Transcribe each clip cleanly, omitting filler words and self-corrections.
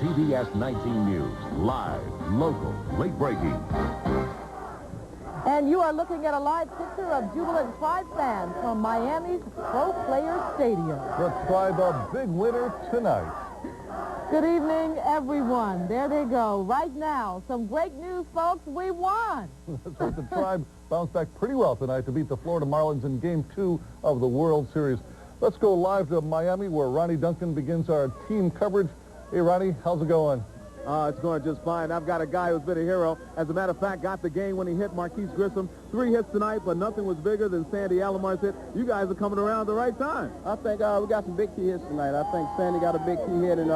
CBS 19 News. Live, local, late breaking. And you are looking at a live picture of jubilant Tribe fans from Miami's Pro Players Stadium. The Tribe a big winner tonight. Good evening, everyone. There they go. Right now, some great news, folks. We won. That's right. The Tribe bounced back pretty well tonight to beat the Florida Marlins in Game 2 of the World Series. Let's go live to Miami, where Ronnie Duncan begins our team coverage. Hey, Ronnie, how's it going? It's going just fine. I've got a guy who's been a hero. As a matter of fact, got the game when he hit Marquise Grissom. 3 hits tonight, but nothing was bigger than Sandy Alomar's hit. You guys are coming around at the right time. I think we got some big key hits tonight. I think Sandy got a big key hit, and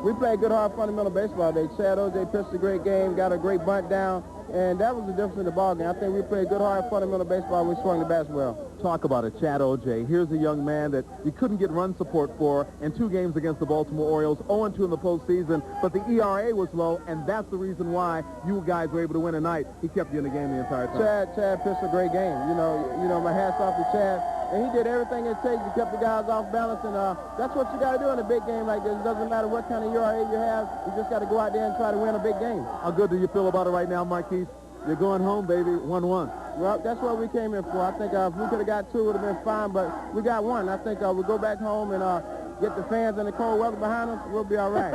we played good, hard, fundamental baseball today. Chad O.J. pitched a great game, got a great bunt down, and that was the difference in the ballgame. I think we played good, hard, fundamental baseball. We swung the bats well. Talk about it, Chad O.J. Here's a young man that you couldn't get run support for in 2 games against the Baltimore Orioles, 0-2 in the postseason, but the ERA was low, and that's the reason why you guys were able to win tonight. He kept you in the game the entire time. Chad pitched a great game. You know, my hat's off to Chad. And he did everything it takes to keep the guys off balance, and that's what you got to do in a big game like this. It doesn't matter what kind of ERA you have. You just got to go out there and try to win a big game. How good do you feel about it right now, Marquise? You're going home, baby, 1-1. Well, that's what we came here for. I think if we could have got 2, it would have been fine, but we got 1. I think we'll go back home and get the fans and the cold weather behind us. We'll be all right.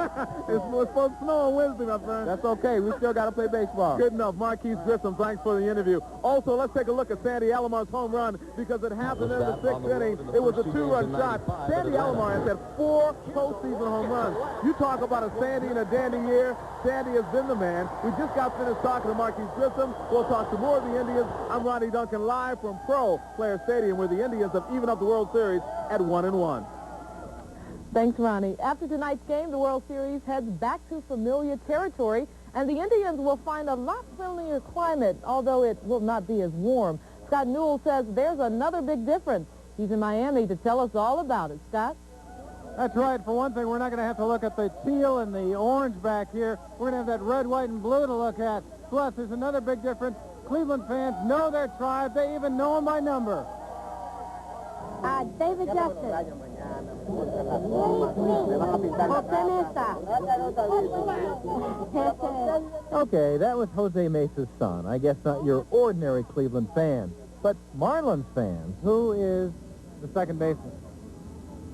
It's supposed to snow on Wednesday, my friend. That's okay. We still got to play baseball. Good enough. Marquise Grissom, thanks for the interview. Also, let's take a look at Sandy Alomar's home run, because it happened in the 6th inning. It was a 2-run shot. Sandy Alomar has had 4 postseason home runs. You talk about a Sandy and a dandy year. Sandy has been the man. We just got finished talking to Marquise Grissom. We'll talk to more of the Indians. I'm Ronnie Duncan, live from Pro Player Stadium, where the Indians have evened up the World Series at 1-1. Thanks, Ronnie. After tonight's game, the World Series heads back to familiar territory, and the Indians will find a lot friendlier climate, although it will not be as warm. Scott Newell says there's another big difference. He's in Miami to tell us all about it. Scott? That's right. For one thing, we're not going to have to look at the teal and the orange back here. We're going to have that red, white, and blue to look at. Plus, there's another big difference. Cleveland fans know their Tribe. They even know them by number. David Justice. Okay, that was Jose Mesa's son. I guess not your ordinary Cleveland fan. But Marlins fans, who is the second baseman?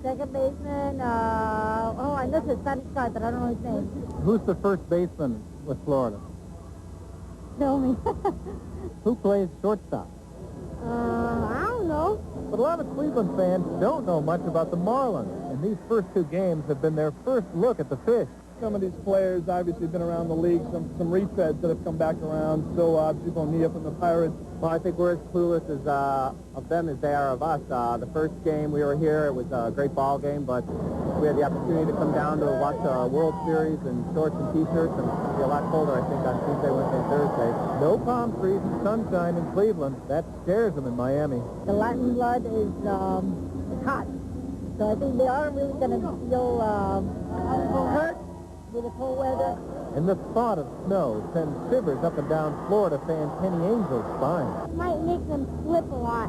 Second baseman, I know his Spanish guy, but I don't know his name. Who's the first baseman with Florida? Tell me. Who plays shortstop? I don't know. But a lot of Cleveland fans don't know much about the Marlins, and these first 2 games have been their first look at the fish. Some of these players obviously have been around the league, some retreads that have come back around. So obviously Bonilla from the Pirates. Well, I think we're as clueless as of them as they are of us. The first game we were here, it was a great ball game, but we had the opportunity to come down to watch a World Series in shorts and T-shirts, and it'll be a lot colder, I think, on Tuesday, Wednesday, and Thursday. No palm trees and sunshine in Cleveland. That scares them in Miami. The Latin blood is hot. So I think they aren't really going to feel hurt with the cold weather. And the thought of snow sends shivers up and down Florida fan Kenny Angel's spine. Might make them slip a lot,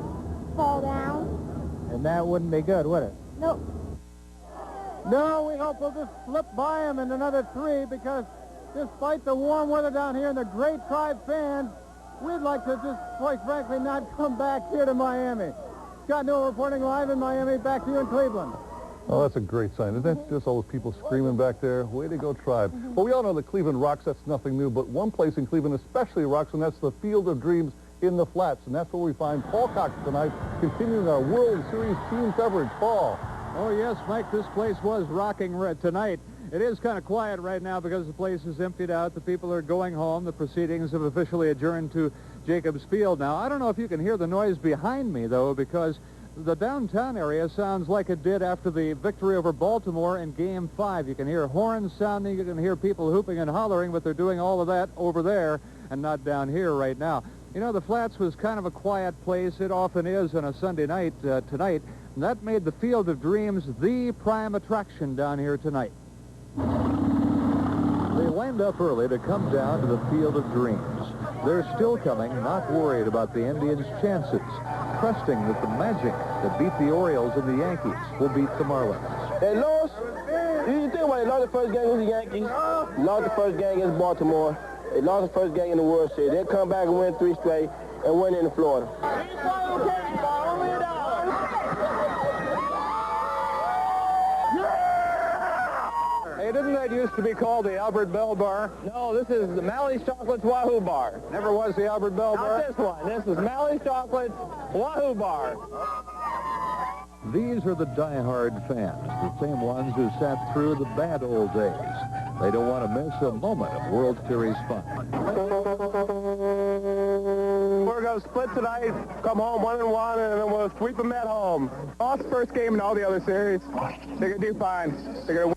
fall down. And that wouldn't be good, would it? Nope. No, we hope we'll just slip by them in another 3, because despite the warm weather down here and the great Tribe fans, we'd like to just, quite frankly, not come back here to Miami. Scott Newell reporting live in Miami. Back to you in Cleveland. Oh, that's a great sign. Isn't that just all those people screaming back there? Way to go, Tribe. Well, we all know that Cleveland rocks. That's nothing new. But one place in Cleveland especially rocks, and that's the Field of Dreams in the Flats. And that's where we find Paul Cox tonight, continuing our World Series team coverage. Paul. Oh, yes, Mike, this place was rocking tonight. It is kind of quiet right now because the place is emptied out. The people are going home. The proceedings have officially adjourned to Jacobs Field now. I don't know if you can hear the noise behind me, though, because the downtown area sounds like it did after the victory over Baltimore in Game 5. You can hear horns sounding, you can hear people hooping and hollering, but they're doing all of that over there and not down here right now. You know, the Flats was kind of a quiet place. It often is on a Sunday night tonight, and that made the Field of Dreams the prime attraction down here tonight. They lined up early to come down to the Field of Dreams. They're still coming, not worried about the Indians' chances, trusting that the magic that beat the Orioles and the Yankees will beat the Marlins. Hey, Los, you think what? They lost the first game against the Yankees. Lost the first game against Baltimore. They lost the first game in the World Series. They'll come back and win 3 straight and win in Florida. Hey, didn't that used to be called the Albert Bell Bar? No, this is the Mally's Chocolates Wahoo Bar. Never was the Albert Bell Bar? Not this one. This is Mally's Chocolates Wahoo Bar. These are the die-hard fans, the same ones who sat through the bad old days. They don't want to miss a moment of World Series fun. We're going to split tonight, come home 1-1, and then we'll sweep them at home. Lost the first game in all the other series. They're going to do fine. They're going to win.